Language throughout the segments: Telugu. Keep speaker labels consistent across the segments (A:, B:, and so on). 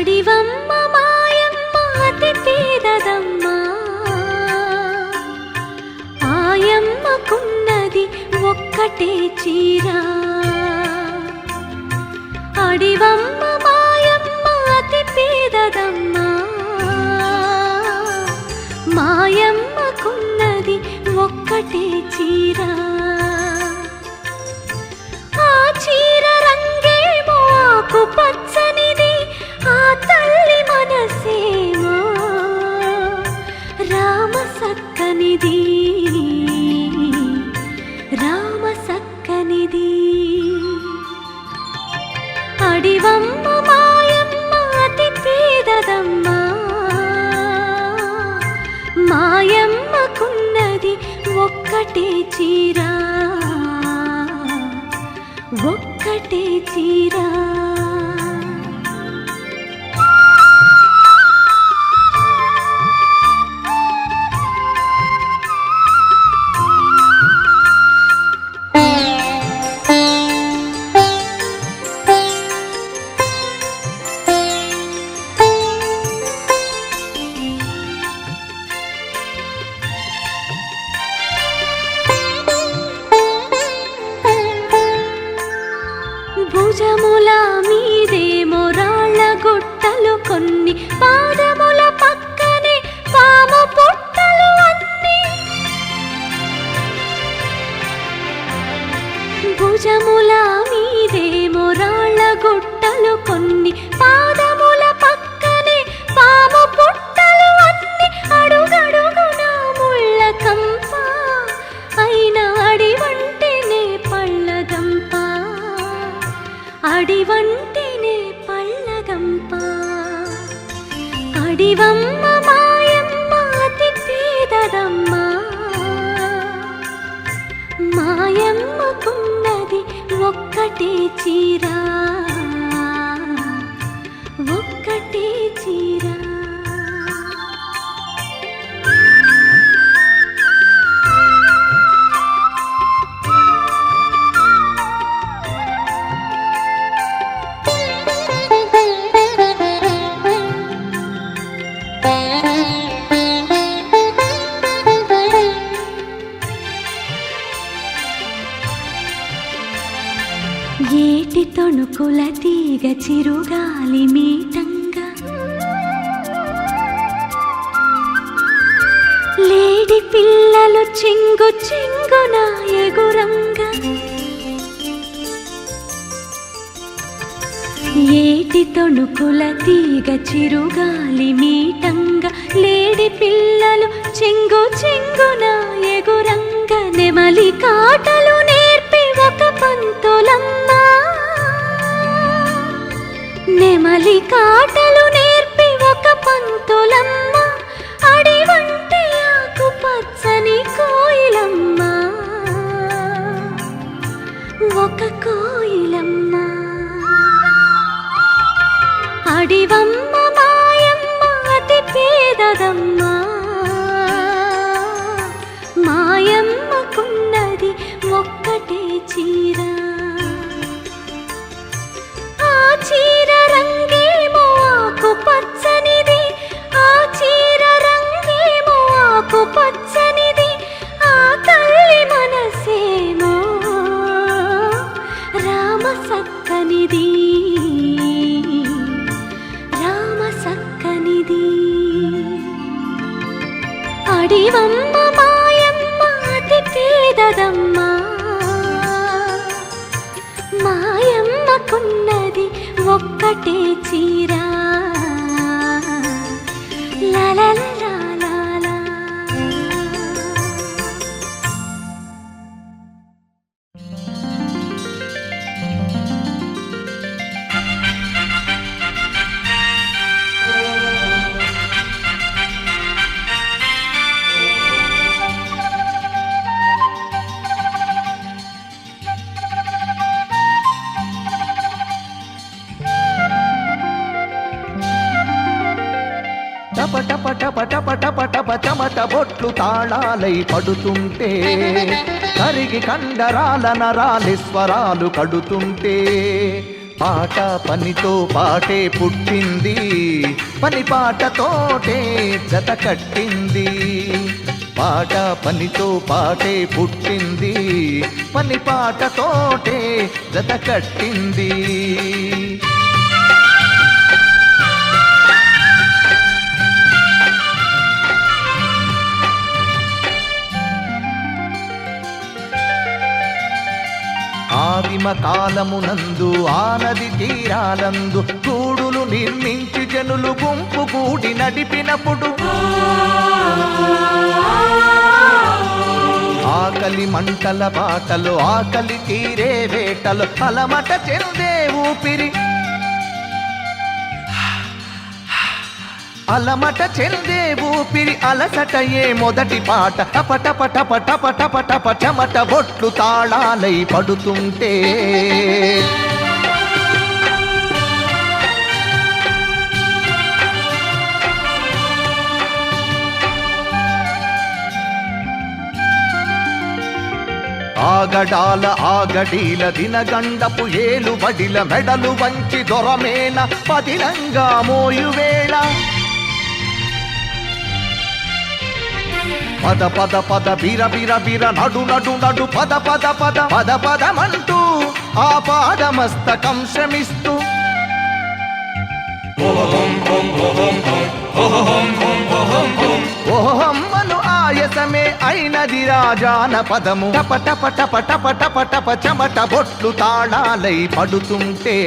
A: అడివమ్మ మాయమ్మ అతి పేదదమ్మ, ఆయమ్మకున్నది ఒక్కటే చీర. అడివమ్మ మాయమ్మ అతి పేదదమ్మ, మాయమ్మకున్నది ఒక్కటే చీర. ఆ చీర రంగేమో ఆకు పచ్చనిది, ఆ తల్లి మనసేమో రామ సక్కనిది, రామ సక్కనిది. అడివమ్మ మాయమ్మ అతి పేదదమ్మ, మాయమ్మకున్నది ఒక్కటే చీర, ఒక్కటే చీర. భుజముల మీదేమో రాళ్ళ గుట్టలు కొన్ని, పాదముల పక్కనే పాము పుట్టలు అన్ని. భుజముల మీదేమో రాళ్ళ గుట్టలు కొన్ని, పాదముల పక్కనే పాము పుట్టలు అన్ని. అడుగడుగున ముళ్ళ కంప, అయిన అడివంటేనే పళ్ళగంప, అడివంటేనే పళ్ళగంప. అడివమ్మ మాయమ్మ అతి పేదదమ్మ, మాయమ్మకున్నది ఒక్కటే చీర, ఒక్కటే చీర. ఏటి తొణుకుల తీగ చిరుగాలి మీటంగా, లేడి పిల్లలు చెంగు చెంగున ఎగురంగా. ఏటి తొణుకుల తీగ చిరుగాలి మీటంగా, లేడి పిల్లలు చెంగు చెంగున ఎగురంగా. నెమలి కాటలు నేర్పి ఒక పంతులమ్మ, నెమలి కాటలు నేర్పి ఒక పంతులమ్మ. అడివంటే ఆకు పచ్చని కోయిలమ్మ, ఒక కోయిలమ్మ. అడివమ్మ మాయమ్మ అతి పేదదమ్మ, మాయమ్మకున్నది ఒక్కటే చీర. ఆ చీర రంగేమో ఆకు పచ్చనిది, ఆ చీర రంగేమో ఆకు పచ్చనిది. ఆ తల్లి మనసేమో రామ సక్కనిది, రామ సక్కనిది. అడివమ్మ మాయమ్మ అతి పేదదమ్మ, మాయమ్మకున్నది ఒక్కటే చీర. లలలలాలా.
B: టప టప టప టప టప టప చెమట బొట్లు తాళాలై పడుతుంటే, కరిగి కండరాల నరాలి స్వరాలు కడుతుంటే, పాట పనితో పాటే పుట్టింది, పని పాటతోటే జత కట్టింది. పాట పనితో పాటే పుట్టింది, పని పాటతోటే జత కట్టింది. ఆదిమ కాలమునందు ఆనది తీరాలందు గూడులు నిర్మించి జనులు గుంపు కూడి నడిపినప్పుడు ఆకలి మంటల బాటలు ఆకలి తీరే వేటలు అలమట చెందే ఊపిరి అలమట చెందే ఊపిరి అలసటయే మొదటి పాట. టపటపటపటపటపటప చెమట బొట్లు తాళాలై పడుతుంటే ఆగడాల ఆగడీల దినగండపు ఏలుబడిల మెడలు వంచి దొరమేన పదిలంగా మోయువేళ పద పద పద బిర బిర బిర నడు నడు నడు పద పద పద పద పదమంటూ ఆ పాదమస్తకం శ్రమిస్తూ ఓహమ్మను ఆయసమే అయినది రాజాన పదము. టప టప టప టప టప టప చెమట బొట్లు తాళాలై పడుతుంటే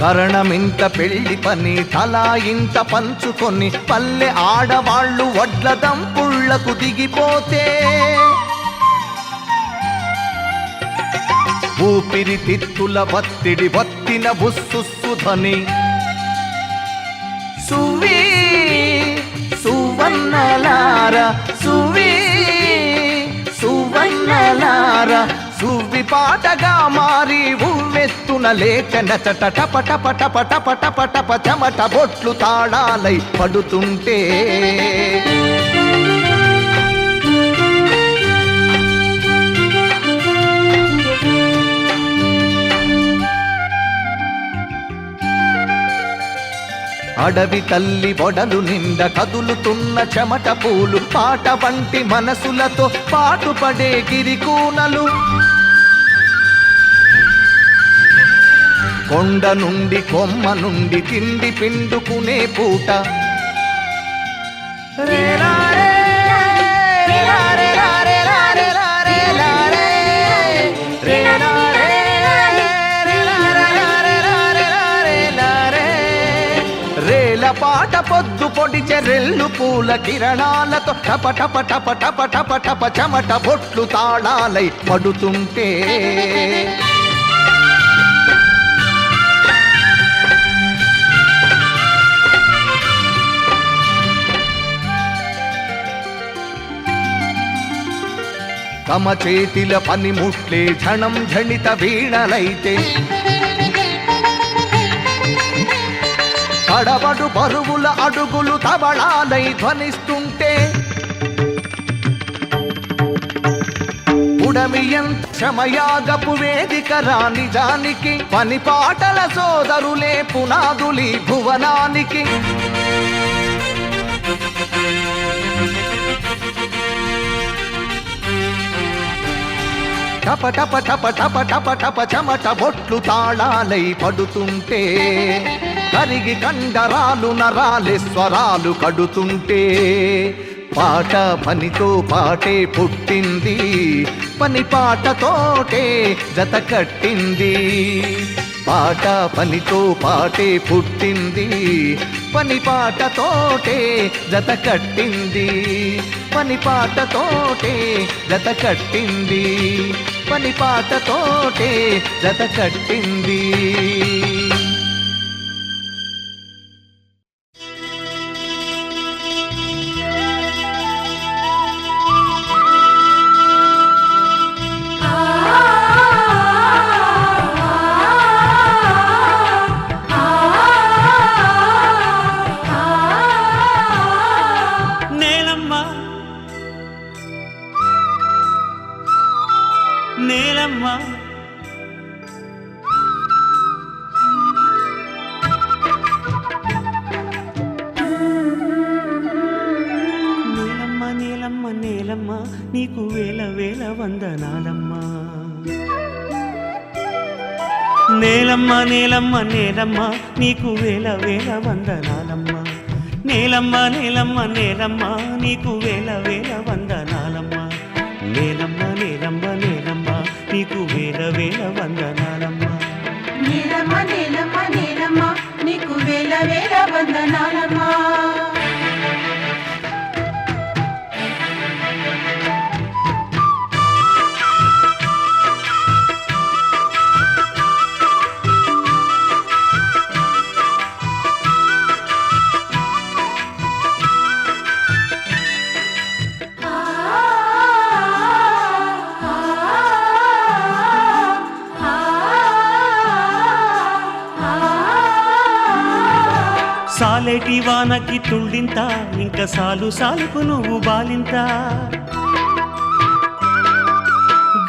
B: కరణమింత పెళ్లి పని తలా ఇంత పంచుకొని పల్లె ఆడవాళ్ళు వడ్ల దంపుళ్లకు దిగిపోతే ఊపిరి తిత్తుల వత్తిడి వత్తిన బుస్సుసుధని సువీ సువన్నలార సువీ సువన్నలార సువ్వి పాటగా మారి ఉవ్వెత్తున లేచనచట టప టప టప టప టప టప చెమట బొట్లు తాళాలై పడుతుంటే అడవి తల్లి బొడలు నిండా కదులుతున్న చెమట పూలు పాట వంటి మనసులతో పాటుపడే గిరికూనలు కొండ నుండి కొమ్మ నుండి తిండి పిండుకునే పూట పాట పొద్దు పొడిచె రెల్లు పూల కిరణాలతో టప టప టప టప టప టప చెమట బొట్లు తాళాలై పడుతుంటే తమ చేతిల పనిముట్లే ఝణం ఝణిత వీణలైతే తడబడు బరువుల అడుగులు తబళాలై ధ్వనిస్తుంటే ఉడమియంత క్షమయాగపు వేదిక రానిజానికి పని పాటల సోదరులే పునాదులి భువనానికి టప టప టప టప టప టప చెమట బొట్లు తాళాలై పడుతుంటే కరిగి కండరాలు నరాలే స్వరాలు కడుతుంటే పాట పనితో పాటే పుట్టింది, పని పాటతోటే జత కట్టింది. పాట పనితో పాటే పుట్టింది, పని పాటతోటే జత కట్టింది. పని పాటతోటే జత కట్టింది, పని పాటతోటే జత కట్టింది.
C: నీకు వేల వేల వందనాలమ్మా. నేలమ్మ నేలమ్మ నేలమ్మ నీకు వేల వేల వందనాలమ్మా. నేలమ్మ నేలమ్మ నేలమ్మ నీకు వేల వేల వందనాలమ్మా. నేలమ్మ నేలమ్మ నేలమ్మ నీకు వేల వేల వందనాలమ్మా.
D: నేలమ్మ నేలమ్మ నేలమ్మ నీకు వేల వేల వందనాలమ్మా.
C: సాలేటి వానకి తుళ్ళింత ఇంక సాలు సాలుకు నువ్వు బాలింత.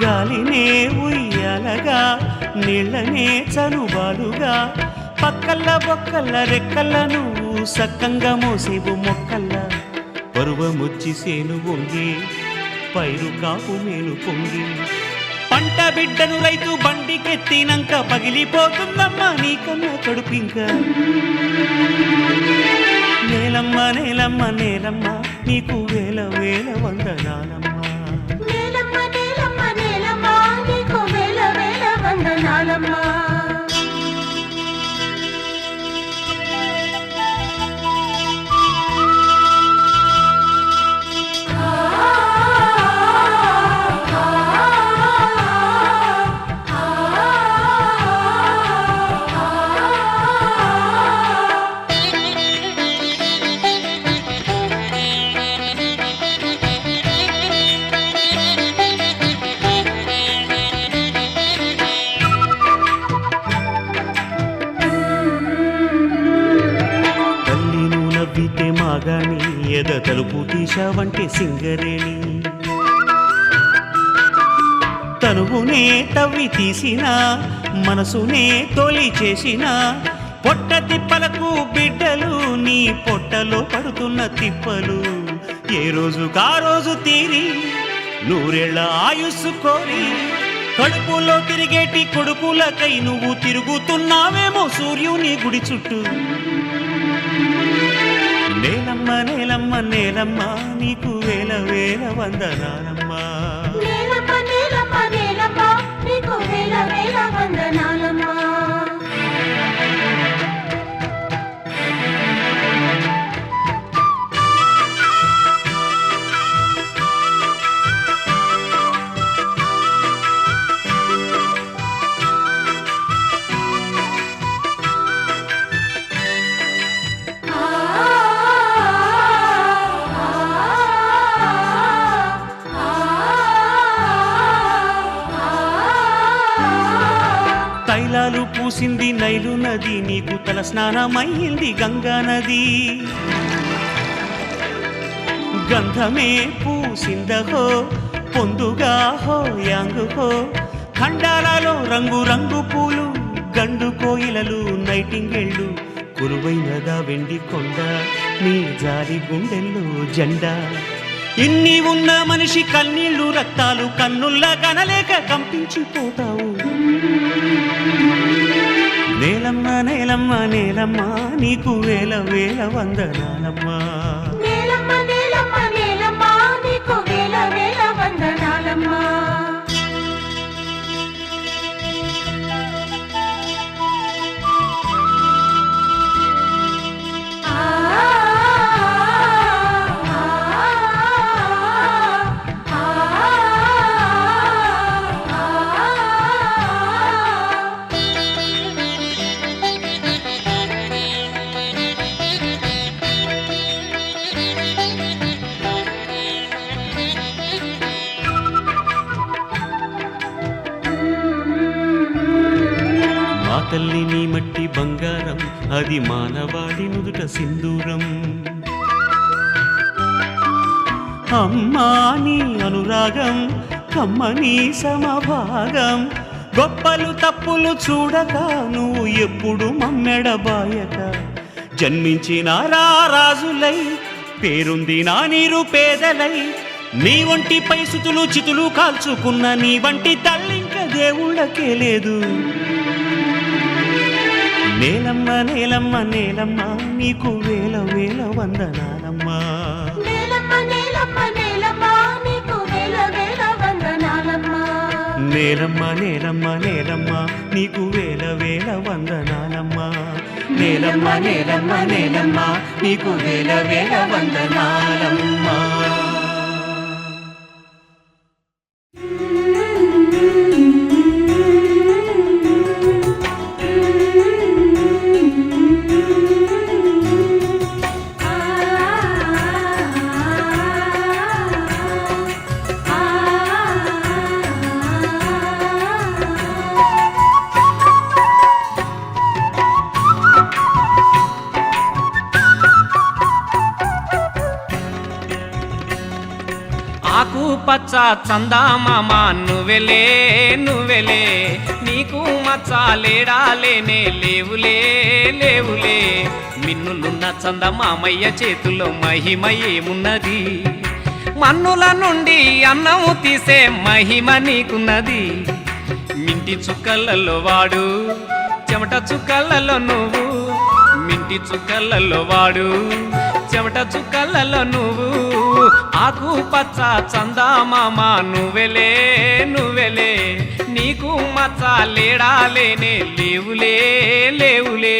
C: గాలినే ఉయ్యాలగా నీళ్ళనే చనుబాలుగా పక్కల్ల బొక్కల్ల రెక్కల్ల నువ్వు సక్కంగా మోసేవు మొక్కల్ల. పరువమొచ్చి సేను వంగి పైరు కాపు మేలు పొంగి పంట బిడ్డను రైతు బండికెత్తినంక పగిలిపోతుందమ్మా నీకన్నా కడుపింక. నేలమ్మ నేలమ్మ నేలమ్మ నీకు వేల వేల వందనాలమ్మా.
D: నేలమ్మ నేలమ్మ నేలమ్మ నీకు వేల వేల వందనాలమ్మా.
C: మాగాని ఎద తలుపు తీశావంటే సింగరేణి. తనువునే తవ్వి తీసిన మనసునే తోలి చేసిన పొట్ట తిప్పలకు బిడ్డలు నీ పొట్టలో పడుతున్న తిప్పలు. ఏ రోజు కా రోజు తీరి నూరేళ్ల ఆయుస్సు కోరి కడుపులో తిరిగేటి కొడుకులకై నువ్వు తిరుగుతున్నావేమో సూర్యుని గుడి చుట్టూ. నేలమ్మ నేలమ్మ నేలమ్మ నీకు వేల వేల వందనాలమ్మా.
D: నేలమ్మ నేలమ్మ నేలమ్మ నీకు వేల వేల వందనాలమ్మా.
C: తైలాలు పూసింది నైలు నది నీకు తల స్నానమయ్యింది గంగా నది. గంధమే పూసిందహో పొందుగా హో యాంగుహో ఖండాలలో రంగు రంగు పూలు గండు కోయిలలు నైటింగేళ్ళు కురువైనదా వెండి కొండ నీ జారి గుండెల్లో జెండా. ఇన్ని ఉన్న మనిషి కన్నీళ్లు రక్తాలు కన్నుల్లా కనలేక కంపించిపోతావు. నేలమ్మ నేలమ్మ నేలమ్మ నీకు వేల వేల వందనాలమ్మా.
D: నేలమ్మ నేలమ్మ నేలమ్మ నీకు వేల వేల వందనాలమ్మా.
C: తల్లి నీ మట్టి బంగారం అది మానవాడి నుదుట సింధూరం. అమ్మా నీ అనురాగం కమ్మని సమభాగం. గొప్పలు తప్పులు చూడక నువ్వు ఎప్పుడు మమ్మెడబాయక జన్మించిన రారాజులై పేరుంది నా నీరు పేదలై నీ వంటిపై సుతులు చితులు కాల్చుకున్న నీ వంటి తల్లింక దేవుళ్ళకే లేదు. నేలమ్మ నేలమ్మ నేలమ్మ నీకు వేల వేల వందనాలమ్మా.
D: నేలమ్మ నేలమ్మ నేలమ్మ నీకు వేల వేల వందనాలమ్మా.
C: నేలమ్మ నేలమ్మ నేలమ్మ నీకు వేల వేల వందనాలమ్మా. నేలమ్మ నేలమ్మ నేలమ్మ నీకు వేల వేల వందనాలమ్మా.
E: ఆకు పచ్చ చందామామ నువ్వెలే నువ్వెలే, నీకు మచ్చాలేడాలేనే లేవులే లేవులే. మిన్నులున్న చందమామయ్య చేతుల్లో మహిమ ఏమున్నది, మన్నుల నుండి అన్నము తీసే మహిమ నీకున్నది. మింటి చుక్కలలో వాడు చెమట చుక్కలలో నువ్వు, మింటి చుక్కలలో వాడు చెమట చుక్కలలో నువ్వు. ఆకు పచ్చ చందామామ నువ్వెలే నువ్వెలే, నీకు మచ్చాలేడాలేనే లేవులే లేవులే.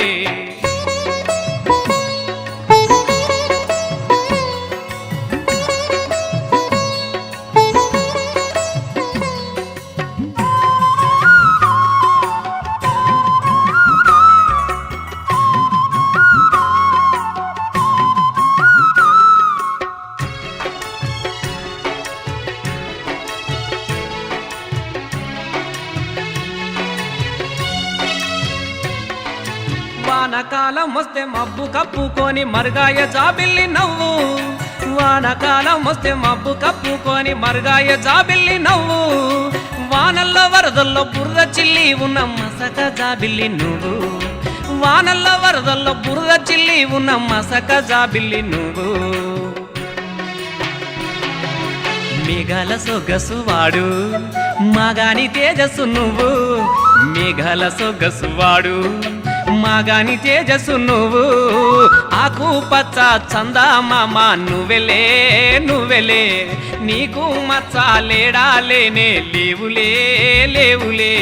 E: వానకాలం వస్తే మబ్బు కప్పుకొని మరుగాయ జాబిల్లి నవ్వు, వానకాలం వస్తే మబ్బు కప్పుకొని మరుగాయ జాబిల్లి నవ్వు. వానల్లో వరదల్లో బురద చిల్లి ఉన్న మసక జాబిల్లి నువ్వు, వానల్లో వరదల్లో బురద చిల్లి ఉన్న మసక జాబిల్లి నువ్వు. మేఘాల సొగసు వాడు మాగాని తేజస్సు నువ్వు, మేఘాల సొగసు వాడు మాగాని తేజస్సు నువ్వు. ఆకు పచ్చ చందామామ నువ్వెలే నువ్వెలే, నీకు మచ్చాలేడాలేనే లేవులే లేవులే.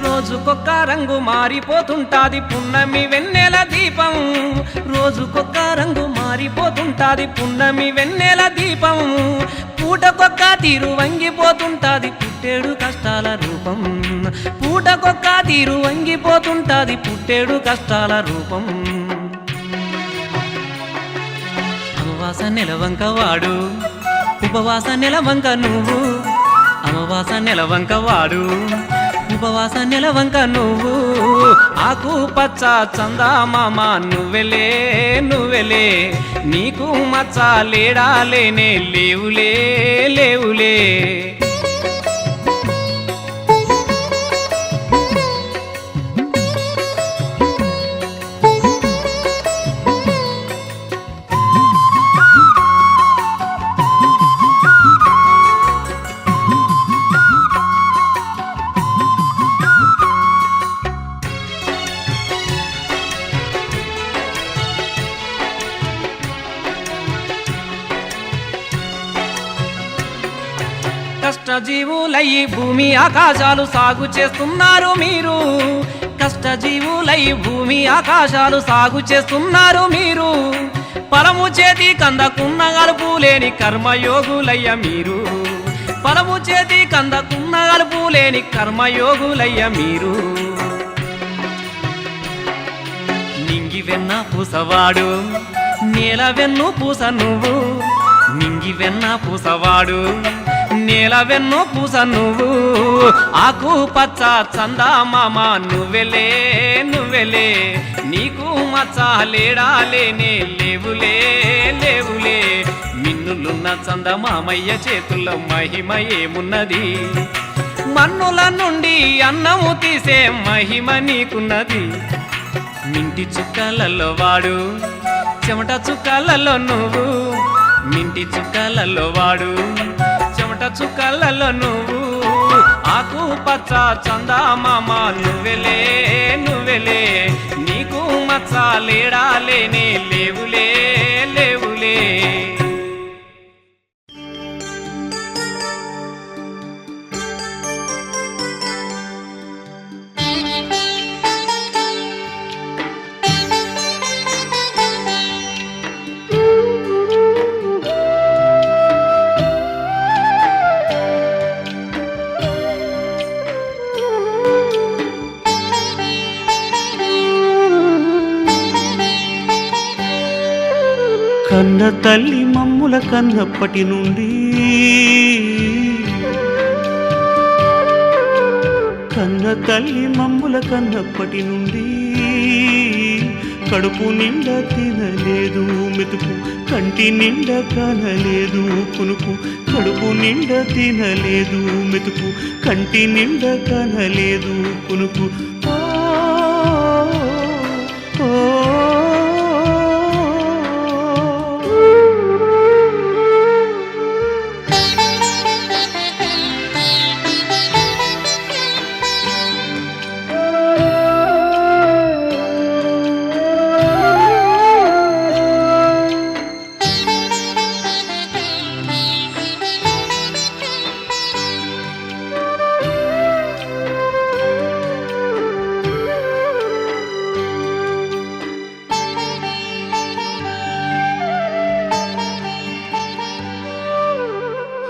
E: రోజుకొక్క రంగు మారిపోతుంటాది పున్నమి వెన్నెల దీపం, రోజుకొక్క రంగు మారిపోతుంటాది పున్నమి వెన్నెల దీపం. పూటకొక్క తీరు వంగిపోతుంటాది పుట్టేడు కష్టాల రూపం, పూటకొక్క తీరు వంగిపోతుంటాది పుట్టేడు కష్టాల రూపం. అమావాస నెలవంక వాడు ఉపవాస నెలవంక నువ్వు, అమావాస నెలవంక వాడు ఉపవాస నెలవంక నువ్వు. ఆకు పచ్చ చందామామ నువ్వెలే నువ్వెలే, నీకు మచ్చాలేడాలేనే లేవులే లేవులే. కష్టజీవులయ్యి భూమి ఆకాశాలు సాగు చేస్తున్నారు మీరు, కష్టజీవులయ్యి భూమి ఆకాశాలు సాగు చేస్తున్నారు మీరు. పరము చేతి కందకున్న గలుపు లేని కర్మయోగులయ్య మీరు, పరము చేతి కందకున్న గలుపు లేని కర్మయోగులయ్య మీరు. నింగి వెన్న పూసవాడు నేల వెన్ను పూస నువ్వు, నింగి వెన్న పూసవాడు నేల వెన్ను పూస నువ్వు ఆకు పచ్చ చందమామ నువ్వెలే నువ్వెలే నీకు మచ్చ లేడాలేనే లేవులే లేవులే మిన్నులున్న చందమామయ్య చేతుల్లో మహిమ ఏమున్నది మన్నుల నుండి అన్నము తీసే మహిమ నీకున్నది మింటి చుక్కలలో వాడు చెమట చుక్కలలో నువ్వు మింటి చుక్కలలో వాడు చెమట చుక్కలలో నువ్వు ఆకు పచ్చ చందమామ నువ్వెలే నువ్వెలే నీకు మచ్చ లేడాలేనే లేవులే లేవులే
C: కన్న తల్లి మమ్ముల కన్నప్పటి నుండి కన్న తల్లి మమ్ముల కన్నప్పటి నుండి కడుపు నిండా తినలేదు మెతుకు కంటి నిండా కనలేదు కునుకు కడుపు నిండా తినలేదు మెతుకు కంటి నిండా కనలేదు కునుకు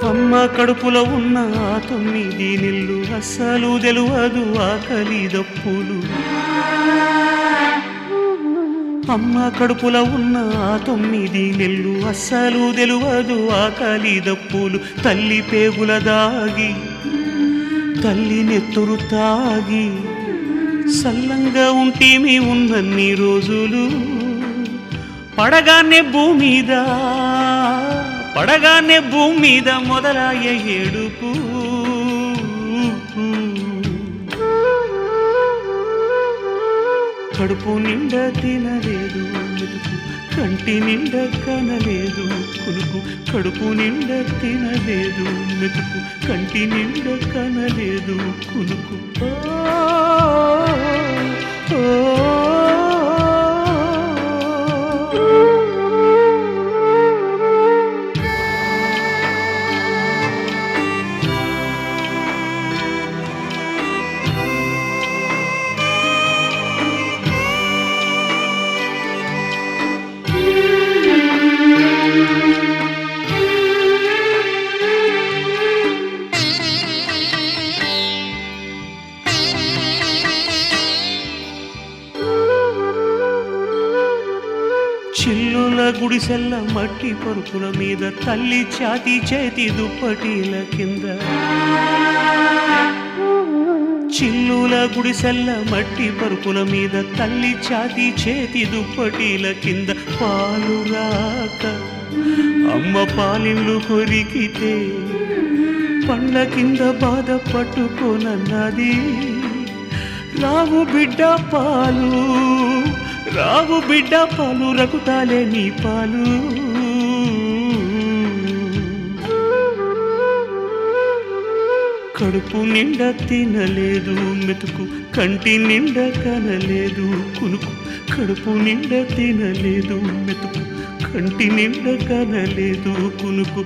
C: అమ్మ కడుపులో ఉన్న 9 నెలలు అస్సలు తెలువదు ఆకలి దప్పులు అమ్మ కడుపులో ఉన్న 9 నెలలు అస్సలు తెలువదు ఆకలి దప్పులు తల్లి పేగుల దాగి తల్లి నెత్తురు తాగి సల్లంగా ఉంటేమి ఉన్నన్ని రోజులు పడగానే భూమి మీద మొదలయ్యే ఏడుపు కడుపు నిండా తినలేదు మెతుకు కంటి నిండా కనలేదు కునుకు కడుపు నిండా తినలేదు మెతుకు కంటి నిండా కనలేదు కునుకు చిల్లుల గుడిసెల్ల మట్టి పరుపుల మీద తల్లి ఛాతి చేతి దుప్పటీల కింద చిల్లుల గుడిసెల్ల మట్టి పరుపుల మీద తల్లి ఛాతి చేతి దుప్పటీల కింద పాలు రాక అమ్మ పాలిళ్ళు కొరికితే పండ్ల కింద బాధ పట్టుకోనన్నది రావు బిడ్డ పాలు రకుతాలే నీ పాలు కడుపు నిండా తినలేదు మెతుకు కంటి నిండా కనలేదు కునుకు కడుపు నిండా తినలేదు మెతుకు కంటి నిండా కనలేదు కునుకు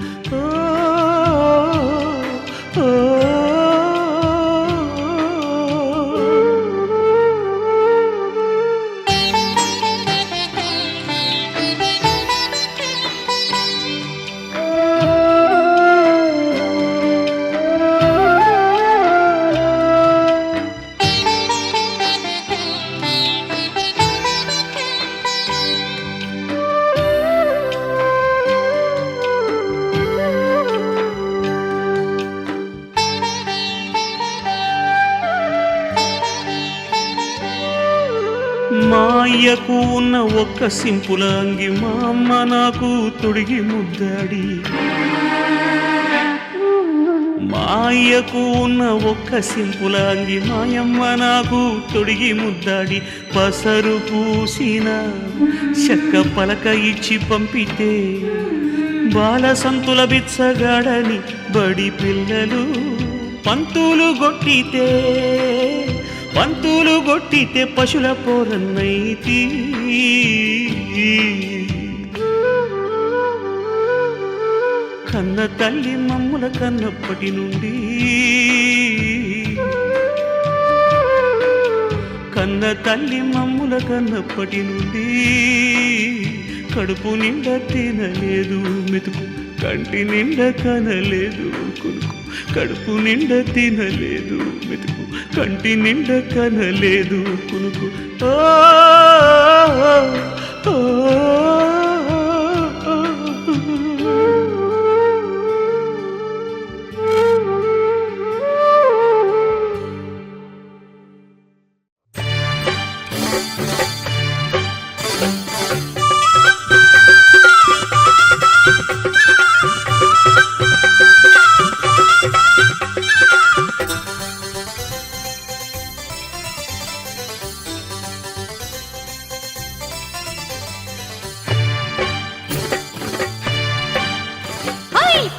C: మాయకు ఉన్న ఒక్క సింపుల్ అంగి మా అమ్మ నాకు తొడిగి ముద్దాడి మాయకు ఉన్న ఒక్క సింపుల్ అంగి మాయమ్మ నాకు తొడిగి ముద్దాడి పసరు పూసిన చెక్క పలక ఇచ్చి పంపితే బాల సంతుల బిచ్చగాడని బడి పిల్లలు పంతులు గొట్టితే పశుల పోరన్నైతి కన్న తల్లి మమ్ముల కన్నప్పటి నుండి కన్న తల్లి మమ్ముల కన్నప్పటి నుండి కడుపు నిండా తినలేదు మెతుకు కంటి నిండా కనలేదు కొనుకు కడుపు నిండా తినలేదు మెతుకు కంటి నిండా కనలేదు కొనుకు ఓ ఓ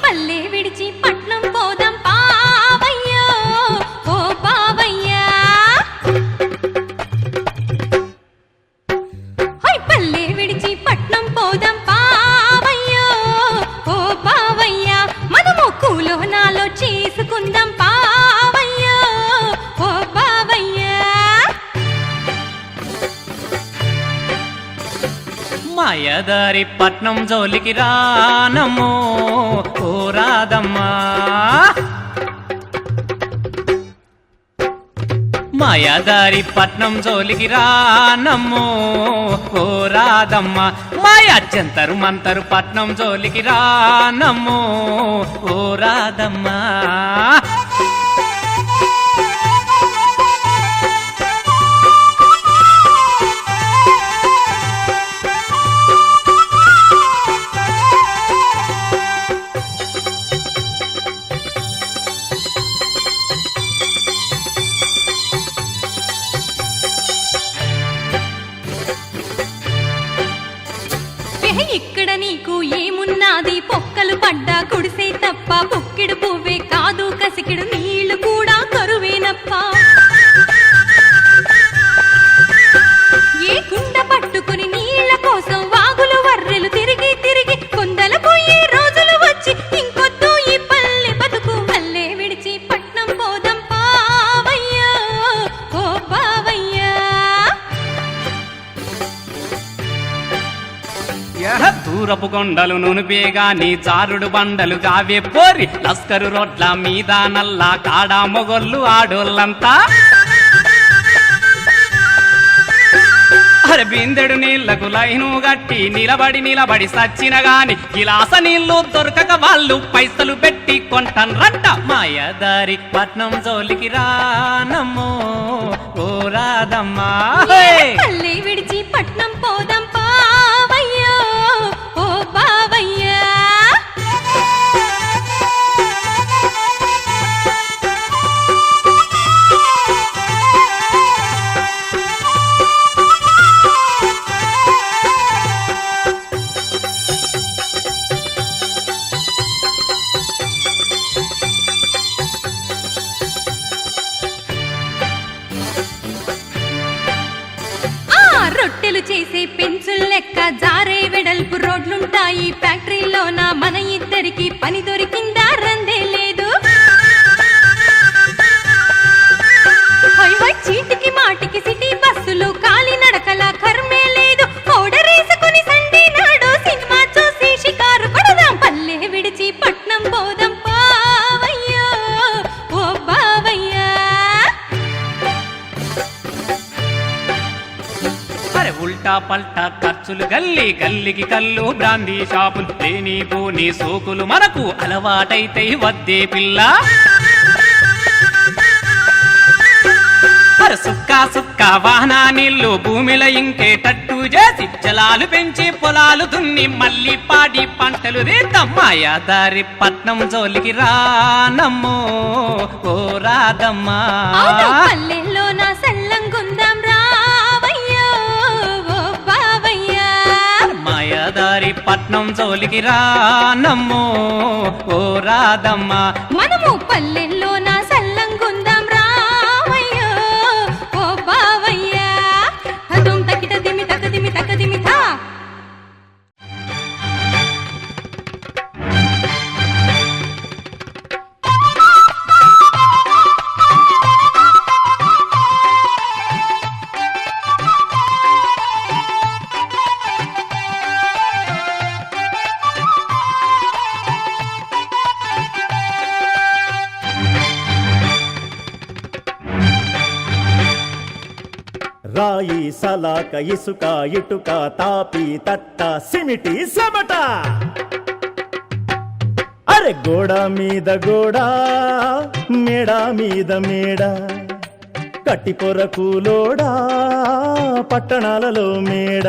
A: పల్లె విడిచి పట్నం పోదాం పావయ్యో ఓ పావయ్యా పల్లె విడిచి పట్నం పోదాం పావయ్యో ఓ పావయ్యా మనము కూలో నాలో చేసుకుందాం పావయ్యో ఓ పావయ్యా
E: మాయదారి పట్నం జోలికి రానమ్మో ఓ రాదమ్మా మాయదారి పట్నం జోలికి రానమ్మో ఓ రాదమ్మా మాయా జంతరు మంతరు పట్నం జోలికి రానమ్మో ఓ రాదమ్మా
A: ఇక్కడ నీకు ఏమున్నది పొక్కలు పడ్డా కుడిసే తప్ప బుక్కిడు పువ్వే కాదు కసికిడు నీళ్లు కూడా కరువేనప్ప ఏ కుండ పట్టుకుని నీళ్ల కోసం వాగులు వర్రెలు తిరిగి తిరిగి కొందల పోయే రోజులు వచ్చి ఇంకొద్దు ఈ పల్లె బతుకు పల్లె విడిచి పట్నం పోదాం పావయ్యా ఓ పావయ్యా
E: దూరపు కొండలు నునుపేగా నీ జారుడు బండలు గావే పోరి లస్కరు రోడ్ల మీద నల్లా కాడా మొగొళ్ళు ఆడోళ్ళంతా బిందెడు నీళ్లకు లైను గట్టి నిలబడి సచ్చిన గాని గిలాస నీళ్లు దొరకక వాళ్ళు పైసలు పెట్టి కొంటన్రంట మాయదారి పట్నం జోలికి రానమ్మో ఓ రాదమ్మా
A: పల్లె విడిచి పట్నం పోదాం పావయ్యో ఓ పావయ్యా రొట్టెలు చేసే పెన్సుల్ లెక్క జారే వెడల్పు రోడ్లుంటాయి ఫ్యాక్టరీలోన మన ఇద్దరికి పని దొరికిందా రందే లేదు చీటికి మాటికి సిటీ బస్సులు కాలి నడకల కర్మే లేదు పౌడర్ వేసుకుని సండే నాడు సినిమా చూసి షికారు కొడదాం పల్లె విడిచి పట్నం పోదాం పావయ్యో ఓ బావయ్యా
E: ఉల్టా పల్టా ఖర్చులు గల్లికి కళ్ళు బ్రాందీ షాపులు లేని పోని సోకులు మనకు అలవాటైతే వద్దే పిల్ల అరే సుక్క సుక్క వాహన నీళ్లు భూమిలో ఇంకేటట్టు చేసి జలాలు పెంచి పొలాలు దున్ని మళ్ళీ పాడి పంటలు రేతమ్మాయాదారి పట్నం జోలికి రానమ్మో ఓ రాదమ్మా
A: అవును, పల్లెల్లో నా సల్లంగుందాం రావయ్యో ఓ బావయ్యా.
E: మాయాదారి పట్నం జోలికి రానమ్మో ఓ రాదమ్మా
A: మనము పల్లెల్లో నా సల్లంగుందాం రావయ్యో ఓ బావయ్యా. హదుం తకిట దిమి తక దిమి తక దిమి థా.
F: రాయి సలాక ఇసుక ఇటుక తాపి తట్ట సిమిటి సెమట అరే గోడ మీద గోడ మేడ మీద మేడ కట్టి పొరకులోడా పట్టణాలలో మేడ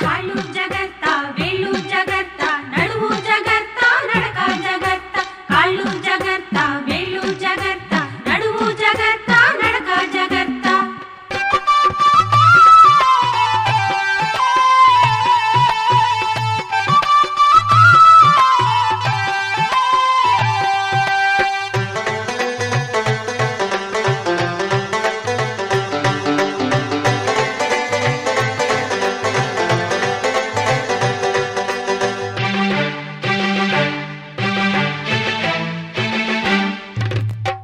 D: కాళ్ళు జగత్త వేళ్ళు జగత్త నడువు జగత్త నడక జగత్త కాళ్ళు జగత్త వేళ్ళు జగత్త నడువు జగత్త నడక జగత్త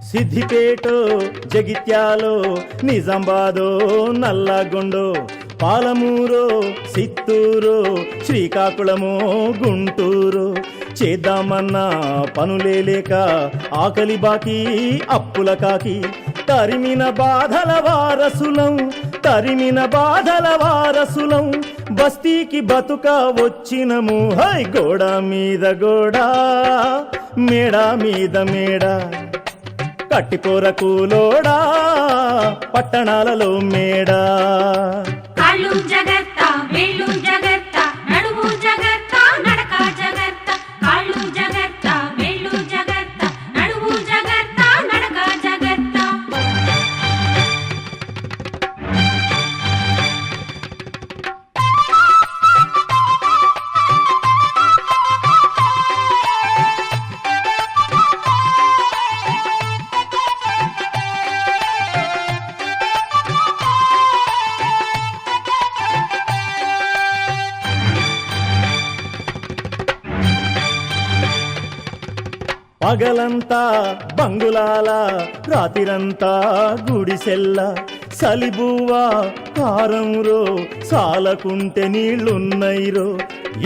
F: సిద్దిపేటో జగిత్యాలో నిజామాబాదో నల్లగొండో పాలమూరో సిత్తూరో శ్రీకాకుళమో గుంటూరు చేద్దామన్నా పనులే లేక ఆకలి బాకీ అప్పుల కాకి తరిమిన బాధల వారసులం తరిమిన బాధల వారసులం బస్తీకి బతుక వచ్చినము హై గోడ మీద గోడ మేడ మీద మేడ కట్టిపోరకులోడా పట్టణాలలో మేడ
D: కాళ్ళు జగత్త వేళ్ళు జగత్త నడువు జగత్త నడక జగత్త కాళ్ళు జగత్త వేళ్ళు జగత్త నడువు జగత్త నడక జగత్త
F: పగలంతా బంగులాల రాతిరంతా గుడిసెల్ల సలిబువ్వా కారంరో సాలకుంటే నీళ్లున్నైరో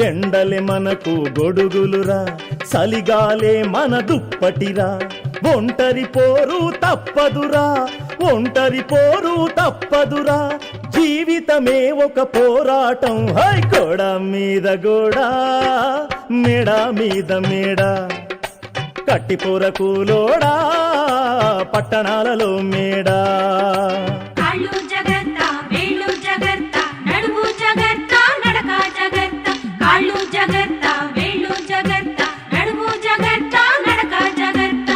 F: ఎండలే మనకు గొడుగులురా సలిగాలే మన దుప్పటిరా ఒంటరి పోరు తప్పదురా ఒంటరి పోరు తప్పదురా జీవితమే ఒక పోరాటం హై గోడ మీద గోడ మేడ మీద మేడ కట్టిపోరకులోడా పట్టణాలలో మేడ
D: కాళ్ళు జగత్త వేళ్ళు జగత్త నడువు జగత్త నడక జగత్త కాళ్ళు జగత్త వేళ్ళు జగత్త నడువు జగత్త నడక జగత్త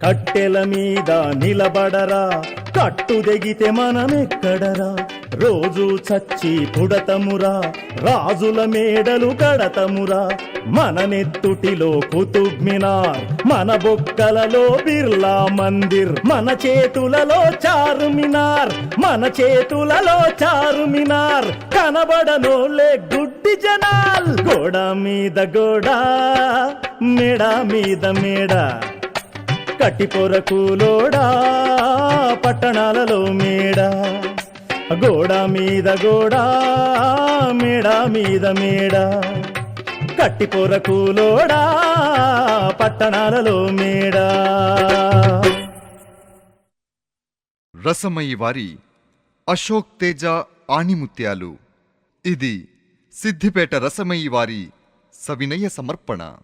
F: కట్టెల మీద నిలబడరా కట్టు దిగితే మనమెక్కడరా రోజు చచ్చి పుడతమురా రాజుల మేడలు కడతమురా మన నెత్తుటిలో కుతుబ్ మినార్ మన బొక్కలలో బిర్లా మందిర్ మన చేతులలో చారుమినార్ మన చేతులలో చారుమినార్ కనబడనోలే గుడ్డి జనాల్ గోడ మీద గోడ మేడ మీద మేడ కట్టిపోరకులోడా పట్టణాలలో మేడ గోడ మీద గోడ మేడ మీద మేడ కట్టిపోర కూలోడా పట్టణాలలో మేడ.
G: రసమయి వారి అశోక్ తేజ ఆణిముత్యాలు. ఇది సిద్దిపేట రసమయి వారి సవినయ సమర్పణ.